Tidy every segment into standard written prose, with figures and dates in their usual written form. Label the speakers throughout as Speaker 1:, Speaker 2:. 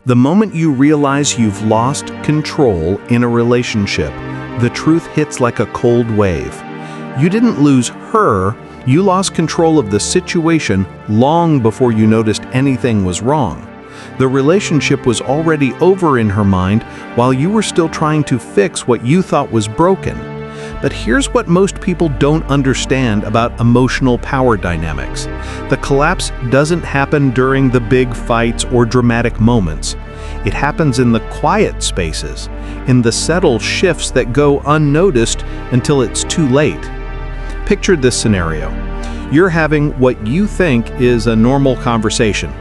Speaker 1: The moment you realize you've lost control in a relationship, the truth hits like a cold wave. You didn't lose her, you lost control of the situation long before you noticed anything was wrong. The relationship was already over in her mind while you were still trying to fix what you thought was broken. But here's what most people don't understand about emotional power dynamics. The collapse doesn't happen during the big fights or dramatic moments. It happens in the quiet spaces, in the subtle shifts that go unnoticed until it's too late. Picture this scenario. You're having what you think is a normal conversation.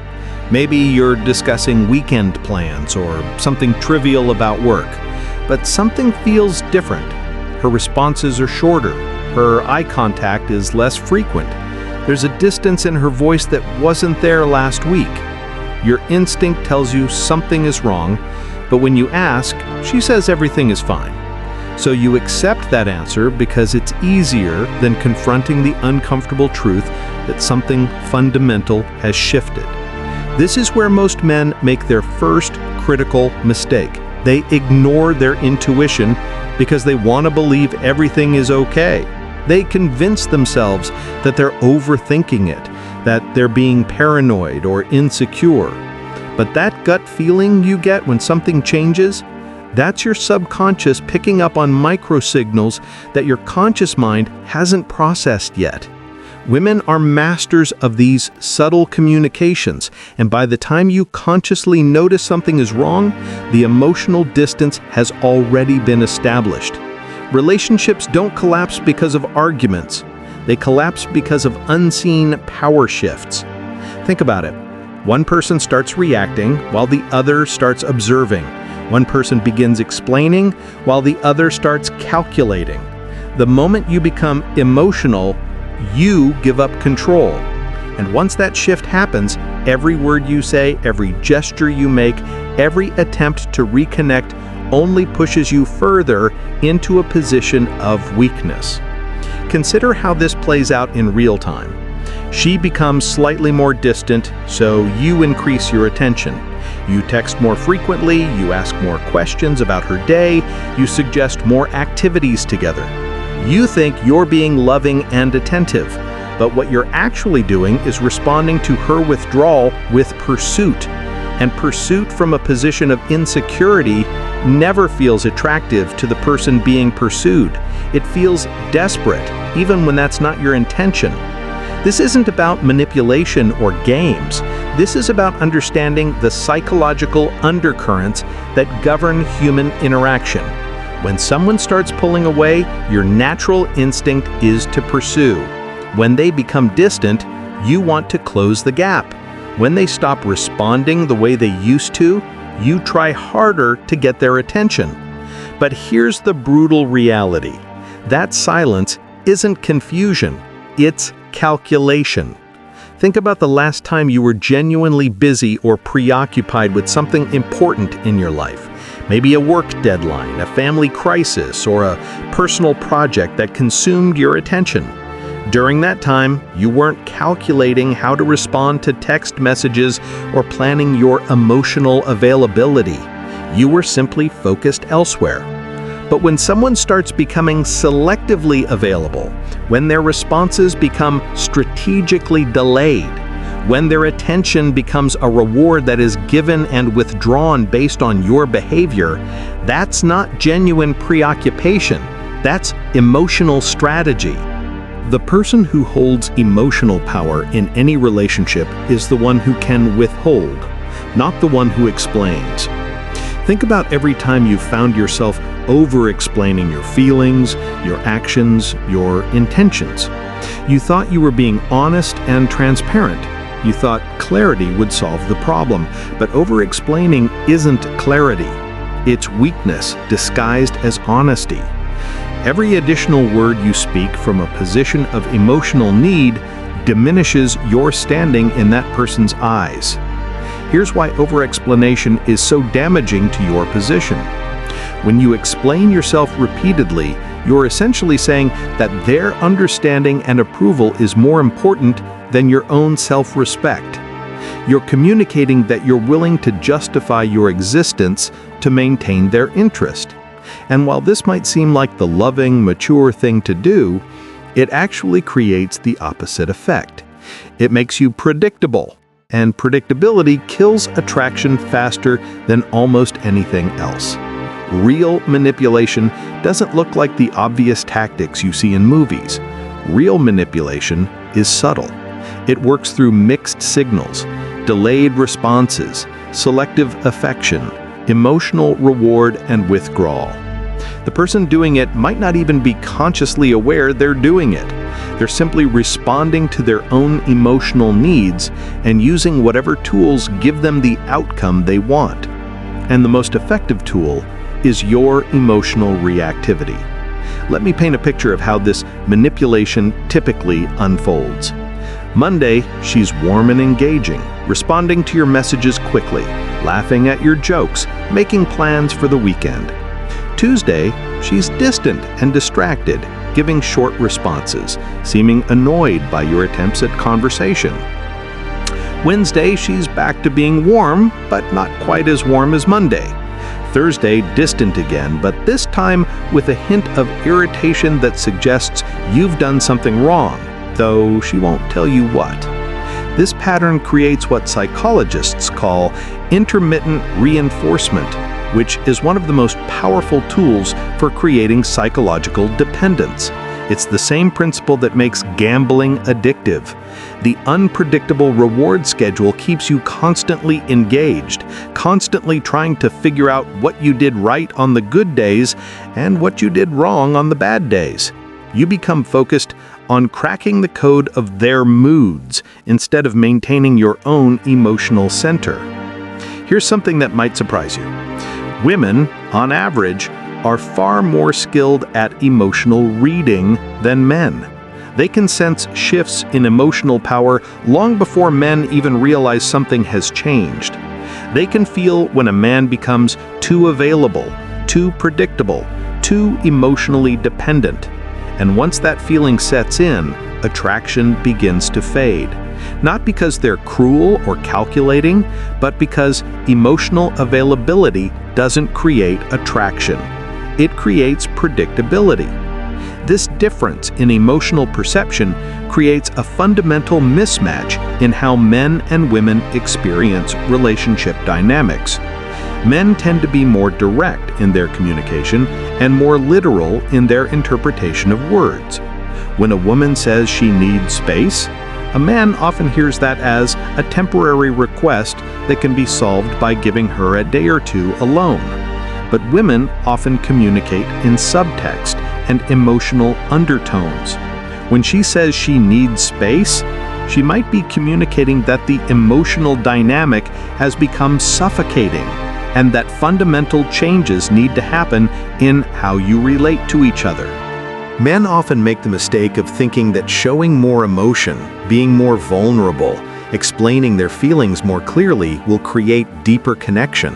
Speaker 1: Maybe you're discussing weekend plans or something trivial about work, but something feels different. Her responses are shorter. Her eye contact is less frequent. There's a distance in her voice that wasn't there last week. Your instinct tells you something is wrong, but when you ask, she says everything is fine. So you accept that answer because it's easier than confronting the uncomfortable truth that something fundamental has shifted. This is where most men make their first critical mistake. They ignore their intuition because they want to believe everything is okay. They convince themselves that they're overthinking it, that they're being paranoid or insecure. But that gut feeling you get when something changes, that's your subconscious picking up on microsignals that your conscious mind hasn't processed yet. Women are masters of these subtle communications, and by the time you consciously notice something is wrong, the emotional distance has already been established. Relationships don't collapse because of arguments. They collapse because of unseen power shifts. Think about it. One person starts reacting while the other starts observing. One person begins explaining while the other starts calculating. The moment you become emotional, you give up control. And once that shift happens, every word you say, every gesture you make, every attempt to reconnect only pushes you further into a position of weakness. Consider how this plays out in real time. She becomes slightly more distant, so you increase your attention. You text more frequently, you ask more questions about her day, you suggest more activities together. You think you're being loving and attentive, but what you're actually doing is responding to her withdrawal with pursuit. And pursuit from a position of insecurity never feels attractive to the person being pursued. It feels desperate, even when that's not your intention. This isn't about manipulation or games. This is about understanding the psychological undercurrents that govern human interaction. When someone starts pulling away, your natural instinct is to pursue. When they become distant, you want to close the gap. When they stop responding the way they used to, you try harder to get their attention. But here's the brutal reality. That silence isn't confusion, it's calculation. Think about the last time you were genuinely busy or preoccupied with something important in your life. Maybe a work deadline, a family crisis, or a personal project that consumed your attention. During that time, you weren't calculating how to respond to text messages or planning your emotional availability. You were simply focused elsewhere. But when someone starts becoming selectively available, when their responses become strategically delayed, when their attention becomes a reward that is given and withdrawn based on your behavior, that's not genuine preoccupation. That's emotional strategy. The person who holds emotional power in any relationship is the one who can withhold, not the one who explains. Think about every time you found yourself over-explaining your feelings, your actions, your intentions. You thought you were being honest and transparent. You thought clarity would solve the problem, but over-explaining isn't clarity. It's weakness disguised as honesty. Every additional word you speak from a position of emotional need diminishes your standing in that person's eyes. Here's why over-explanation is so damaging to your position. When you explain yourself repeatedly, you're essentially saying that their understanding and approval is more important than your own self-respect. You're communicating that you're willing to justify your existence to maintain their interest. And while this might seem like the loving, mature thing to do, it actually creates the opposite effect. It makes you predictable, and predictability kills attraction faster than almost anything else. Real manipulation doesn't look like the obvious tactics you see in movies. Real manipulation is subtle. It works through mixed signals, delayed responses, selective affection, emotional reward, and withdrawal. The person doing it might not even be consciously aware they're doing it. They're simply responding to their own emotional needs and using whatever tools give them the outcome they want. And the most effective tool is your emotional reactivity. Let me paint a picture of how this manipulation typically unfolds. Monday, she's warm and engaging, responding to your messages quickly, laughing at your jokes, making plans for the weekend. Tuesday, she's distant and distracted, giving short responses, seeming annoyed by your attempts at conversation. Wednesday, she's back to being warm, but not quite as warm as Monday. Thursday, distant again, but this time with a hint of irritation that suggests you've done something wrong, though she won't tell you what. This pattern creates what psychologists call intermittent reinforcement, which is one of the most powerful tools for creating psychological dependence. It's the same principle that makes gambling addictive. The unpredictable reward schedule keeps you constantly engaged, constantly trying to figure out what you did right on the good days and what you did wrong on the bad days. You become focused on cracking the code of their moods instead of maintaining your own emotional center. Here's something that might surprise you. Women, on average, are far more skilled at emotional reading than men. They can sense shifts in emotional power long before men even realize something has changed. They can feel when a man becomes too available, too predictable, too emotionally dependent. And once that feeling sets in, attraction begins to fade. Not because they're cruel or calculating, but because emotional availability doesn't create attraction. It creates predictability. This difference in emotional perception creates a fundamental mismatch in how men and women experience relationship dynamics. Men tend to be more direct in their communication and more literal in their interpretation of words. When a woman says she needs space, a man often hears that as a temporary request that can be solved by giving her a day or two alone. But women often communicate in subtext and emotional undertones. When she says she needs space, she might be communicating that the emotional dynamic has become suffocating and that fundamental changes need to happen in how you relate to each other. Men often make the mistake of thinking that showing more emotion, being more vulnerable, explaining their feelings more clearly will create deeper connection.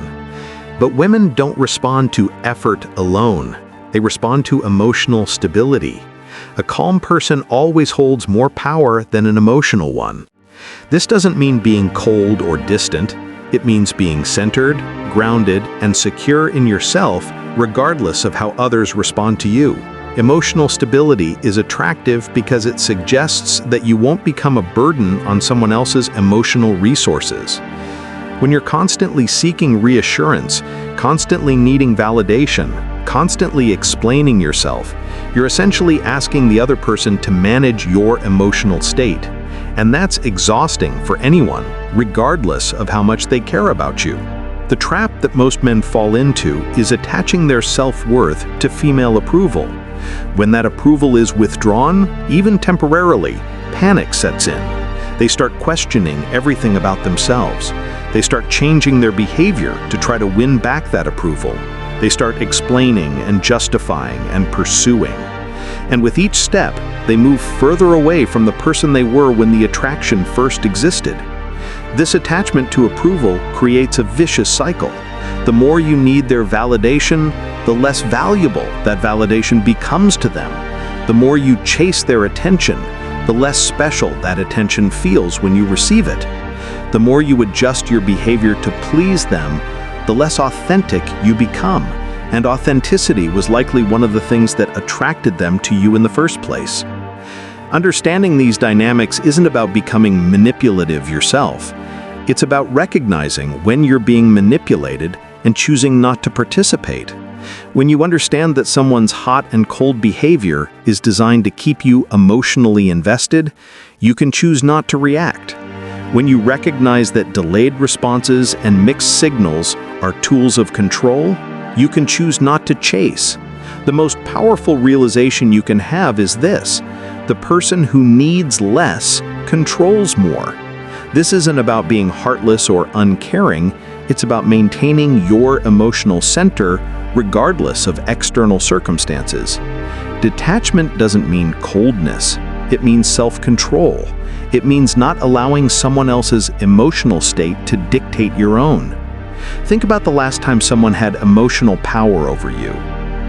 Speaker 1: But women don't respond to effort alone. They respond to emotional stability. A calm person always holds more power than an emotional one. This doesn't mean being cold or distant. It means being centered, grounded, and secure in yourself, regardless of how others respond to you. Emotional stability is attractive because it suggests that you won't become a burden on someone else's emotional resources. When you're constantly seeking reassurance, constantly needing validation, constantly explaining yourself, you're essentially asking the other person to manage your emotional state. And that's exhausting for anyone, regardless of how much they care about you. The trap that most men fall into is attaching their self-worth to female approval. When that approval is withdrawn, even temporarily, panic sets in. They start questioning everything about themselves. They start changing their behavior to try to win back that approval. They start explaining and justifying and pursuing. And with each step, they move further away from the person they were when the attraction first existed. This attachment to approval creates a vicious cycle. The more you need their validation, the less valuable that validation becomes to them. The more you chase their attention, the less special that attention feels when you receive it. the more you adjust your behavior to please them, the less authentic you become. And authenticity was likely one of the things that attracted them to you in the first place. Understanding these dynamics isn't about becoming manipulative yourself. It's about recognizing when you're being manipulated and choosing not to participate. When you understand that someone's hot and cold behavior is designed to keep you emotionally invested, you can choose not to react. When you recognize that delayed responses and mixed signals are tools of control, you can choose not to chase. The most powerful realization you can have is this: the person who needs less controls more. This isn't about being heartless or uncaring, it's about maintaining your emotional center regardless of external circumstances. Detachment doesn't mean coldness, it means self-control. It means not allowing someone else's emotional state to dictate your own. Think about the last time someone had emotional power over you.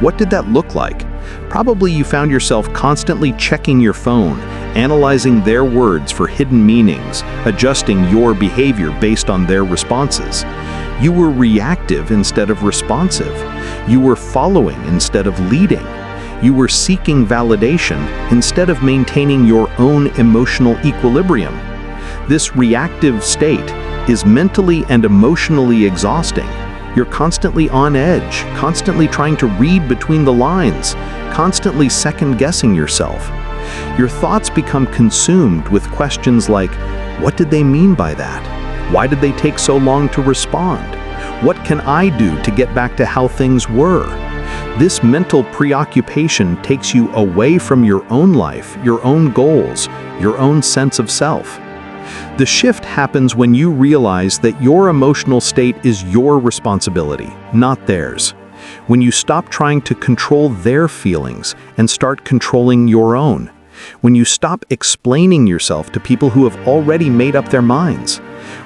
Speaker 1: What did that look like? Probably you found yourself constantly checking your phone, analyzing their words for hidden meanings, adjusting your behavior based on their responses. You were reactive instead of responsive. You were following instead of leading. You were seeking validation instead of maintaining your own emotional equilibrium. This reactive state is mentally and emotionally exhausting. You're constantly on edge, constantly trying to read between the lines, constantly second-guessing yourself. Your thoughts become consumed with questions like, what did they mean by that? Why did they take so long to respond? What can I do to get back to how things were? This mental preoccupation takes you away from your own life, your own goals, your own sense of self. The shift happens when you realize that your emotional state is your responsibility, not theirs. When you stop trying to control their feelings and start controlling your own. When you stop explaining yourself to people who have already made up their minds.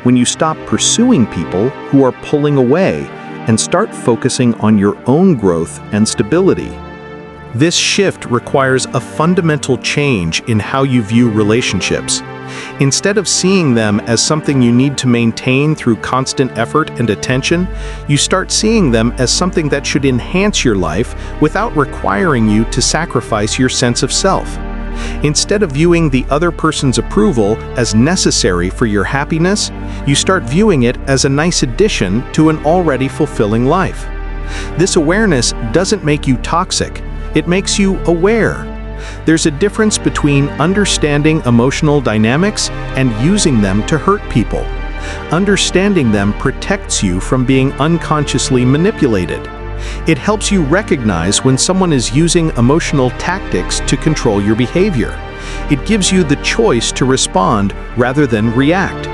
Speaker 1: When you stop pursuing people who are pulling away and start focusing on your own growth and stability. This shift requires a fundamental change in how you view relationships. Instead of seeing them as something you need to maintain through constant effort and attention, you start seeing them as something that should enhance your life without requiring you to sacrifice your sense of self. Instead of viewing the other person's approval as necessary for your happiness, you start viewing it as a nice addition to an already fulfilling life. This awareness doesn't make you toxic, it makes you aware. There's a difference between understanding emotional dynamics and using them to hurt people. Understanding them protects you from being unconsciously manipulated. It helps you recognize when someone is using emotional tactics to control your behavior. It gives you the choice to respond rather than react.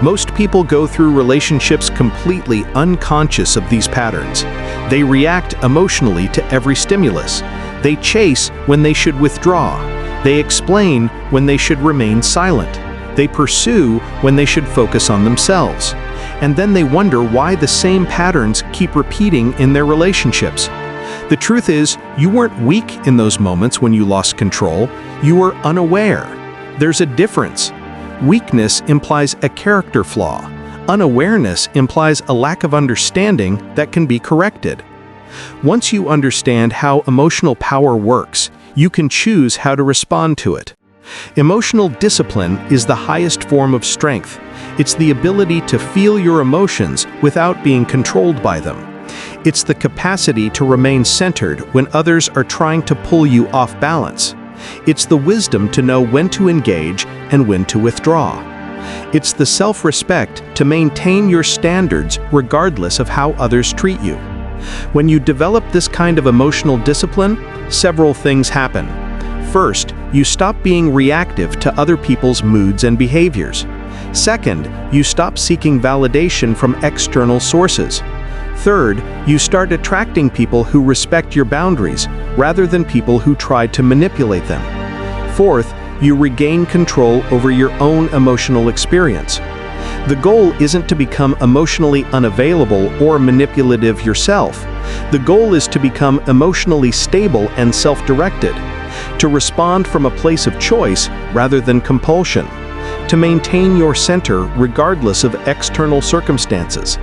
Speaker 1: Most people go through relationships completely unconscious of these patterns. They react emotionally to every stimulus. They chase when they should withdraw. They explain when they should remain silent. They pursue when they should focus on themselves. And then they wonder why the same patterns keep repeating in their relationships. The truth is, you weren't weak in those moments when you lost control. You were unaware. There's a difference. Weakness implies a character flaw. Unawareness implies a lack of understanding that can be corrected. Once you understand how emotional power works, you can choose how to respond to it. Emotional discipline is the highest form of strength. It's the ability to feel your emotions without being controlled by them. It's the capacity to remain centered when others are trying to pull you off balance. It's the wisdom to know when to engage and when to withdraw. It's the self-respect to maintain your standards regardless of how others treat you. When you develop this kind of emotional discipline, several things happen. First, you stop being reactive to other people's moods and behaviors. Second, you stop seeking validation from external sources. Third, you start attracting people who respect your boundaries rather than people who try to manipulate them. Fourth, you regain control over your own emotional experience. The goal isn't to become emotionally unavailable or manipulative yourself. The goal is to become emotionally stable and self-directed, to respond from a place of choice rather than compulsion, to maintain your center regardless of external circumstances,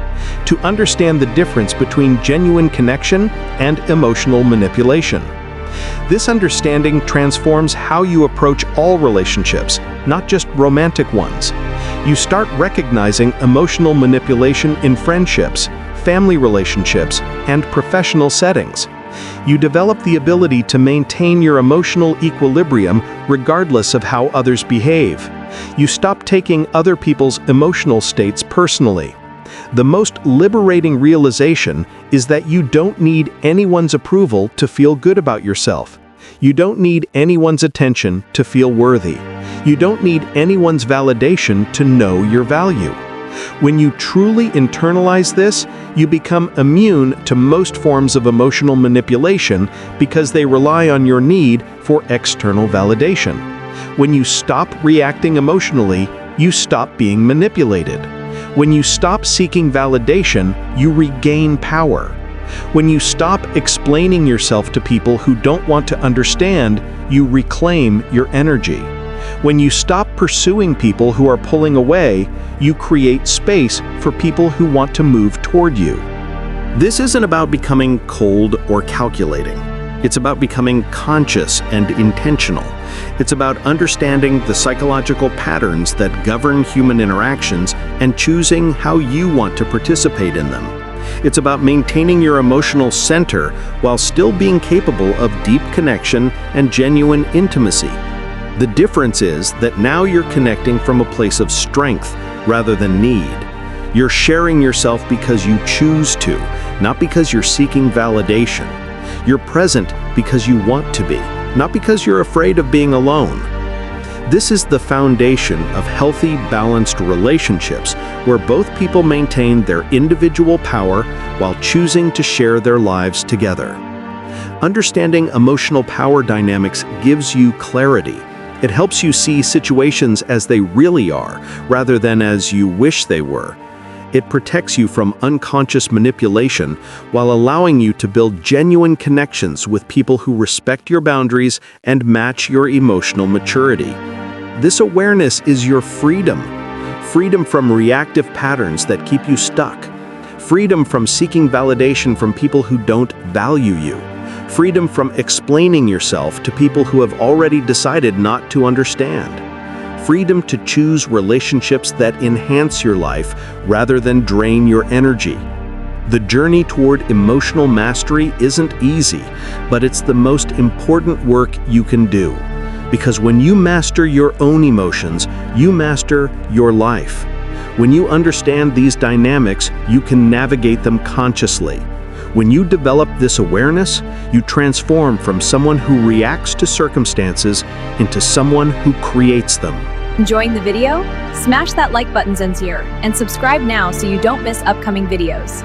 Speaker 1: to understand the difference between genuine connection and emotional manipulation. This understanding transforms how you approach all relationships, not just romantic ones. You start recognizing emotional manipulation in friendships, family relationships, and professional settings. You develop the ability to maintain your emotional equilibrium regardless of how others behave. You stop taking other people's emotional states personally. The most liberating realization is that you don't need anyone's approval to feel good about yourself. You don't need anyone's attention to feel worthy. You don't need anyone's validation to know your value. When you truly internalize this, you become immune to most forms of emotional manipulation because they rely on your need for external validation. When you stop reacting emotionally, you stop being manipulated. When you stop seeking validation, you regain power. When you stop explaining yourself to people who don't want to understand, you reclaim your energy. When you stop pursuing people who are pulling away, you create space for people who want to move toward you. This isn't about becoming cold or calculating. It's about becoming conscious and intentional. It's about understanding the psychological patterns that govern human interactions and choosing how you want to participate in them. It's about maintaining your emotional center while still being capable of deep connection and genuine intimacy. The difference is that now you're connecting from a place of strength rather than need. You're sharing yourself because you choose to, not because you're seeking validation. You're present because you want to be, not because you're afraid of being alone. This is the foundation of healthy, balanced relationships where both people maintain their individual power while choosing to share their lives together. Understanding emotional power dynamics gives you clarity. It helps you see situations as they really are, rather than as you wish they were. It protects you from unconscious manipulation while allowing you to build genuine connections with people who respect your boundaries and match your emotional maturity. This awareness is your freedom. Freedom from reactive patterns that keep you stuck. Freedom from seeking validation from people who don't value you. Freedom from explaining yourself to people who have already decided not to understand. Freedom to choose relationships that enhance your life rather than drain your energy. The journey toward emotional mastery isn't easy, but it's the most important work you can do. Because when you master your own emotions, you master your life. When you understand these dynamics, you can navigate them consciously. When you develop this awareness, you transform from someone who reacts to circumstances into someone who creates them.
Speaker 2: Enjoying the video? Smash that like button, and subscribe now so you don't miss upcoming videos.